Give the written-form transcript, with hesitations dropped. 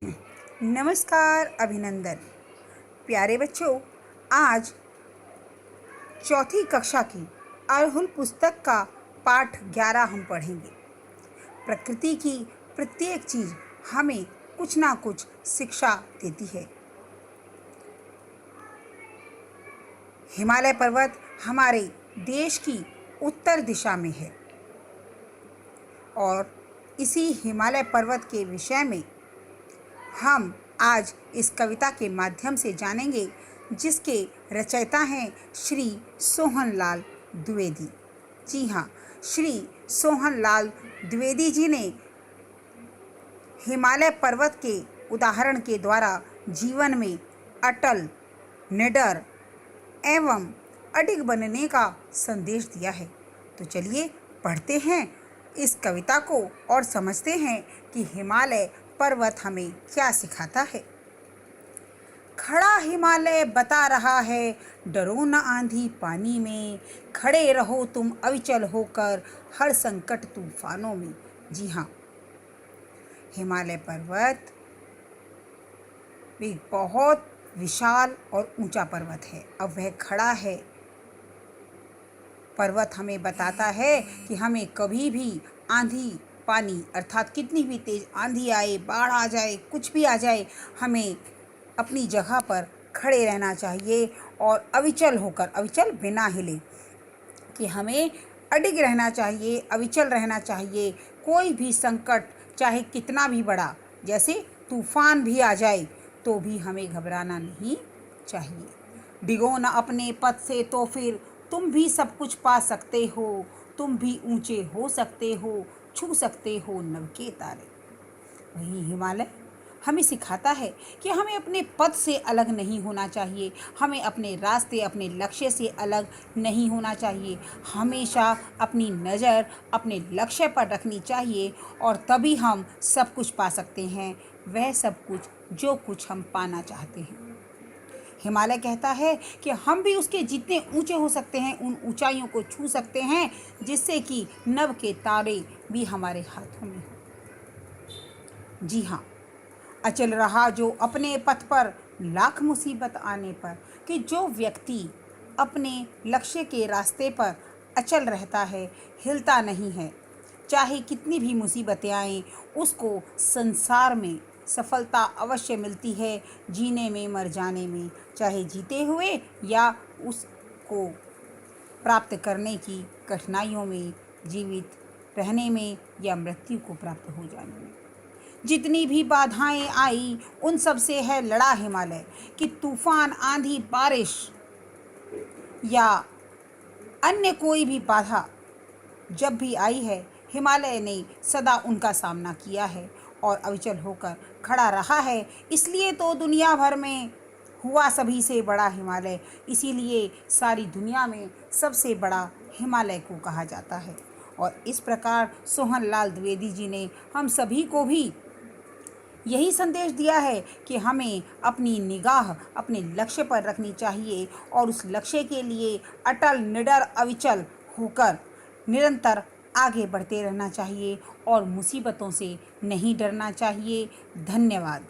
नमस्कार, अभिनंदन। प्यारे बच्चों, आज चौथी कक्षा की अड़हुल पुस्तक का पाठ 11 हम पढ़ेंगे। प्रकृति की प्रत्येक चीज़ हमें कुछ ना कुछ शिक्षा देती है। हिमालय पर्वत हमारे देश की उत्तर दिशा में है और इसी हिमालय पर्वत के विषय में हम आज इस कविता के माध्यम से जानेंगे, जिसके रचयिता हैं श्री सोहनलाल द्विवेदी। जी हाँ, श्री सोहनलाल द्विवेदी जी ने हिमालय पर्वत के उदाहरण के द्वारा जीवन में अटल, निडर एवं अडिग बनने का संदेश दिया है। तो चलिए पढ़ते हैं इस कविता को और समझते हैं कि हिमालय पर्वत हमें क्या सिखाता है। खड़ा हिमालय बता रहा है, डरो न आंधी पानी में, खड़े रहो तुम अविचल होकर हर संकट तूफानों में। जी हाँ, हिमालय पर्वत एक बहुत विशाल और ऊंचा पर्वत है। अब वह खड़ा है। पर्वत हमें बताता है कि हमें कभी भी आंधी पानी अर्थात कितनी भी तेज आंधी आए, बाढ़ आ जाए, कुछ भी आ जाए, हमें अपनी जगह पर खड़े रहना चाहिए और अविचल होकर, अविचल बिना हिले, कि हमें अडिग रहना चाहिए, अविचल रहना चाहिए। कोई भी संकट चाहे कितना भी बड़ा, जैसे तूफान भी आ जाए, तो भी हमें घबराना नहीं चाहिए। डिगो न अपने पद से तो फिर तुम भी सब कुछ पा सकते हो, तुम भी ऊंचे हो सकते हो, छू सकते हो नभ के तारे। वही हिमालय हमें सिखाता है कि हमें अपने पद से अलग नहीं होना चाहिए, हमें अपने रास्ते, अपने लक्ष्य से अलग नहीं होना चाहिए। हमेशा अपनी नज़र अपने लक्ष्य पर रखनी चाहिए और तभी हम सब कुछ पा सकते हैं, वह सब कुछ जो कुछ हम पाना चाहते हैं। हिमालय कहता है कि हम भी उसके जितने ऊंचे हो सकते हैं, उन ऊंचाइयों को छू सकते हैं, जिससे कि नभ के तारे भी हमारे हाथों में हो। जी हाँ, अचल रहा जो अपने पथ पर लाख मुसीबत आने पर, कि जो व्यक्ति अपने लक्ष्य के रास्ते पर अचल रहता है, हिलता नहीं है, चाहे कितनी भी मुसीबतें आएं, उसको संसार में सफलता अवश्य मिलती है, जीने में मर जाने में, चाहे जीते हुए या उसको प्राप्त करने की कठिनाइयों में, जीवित रहने में या मृत्यु को प्राप्त हो जाने में। जितनी भी बाधाएं आई, उन सब से है लड़ा हिमालय, कि तूफान, आंधी, बारिश या अन्य कोई भी बाधा जब भी आई है, हिमालय ने सदा उनका सामना किया है और अविचल होकर खड़ा रहा है। इसलिए तो दुनिया भर में हुआ सभी से बड़ा हिमालय, इसीलिए सारी दुनिया में सबसे बड़ा हिमालय को कहा जाता है। और इस प्रकार सोहनलाल द्विवेदी जी ने हम सभी को भी यही संदेश दिया है कि हमें अपनी निगाह अपने लक्ष्य पर रखनी चाहिए और उस लक्ष्य के लिए अटल, निडर, अविचल होकर निरंतर आगे बढ़ते रहना चाहिए और मुसीबतों से नहीं डरना चाहिए। धन्यवाद।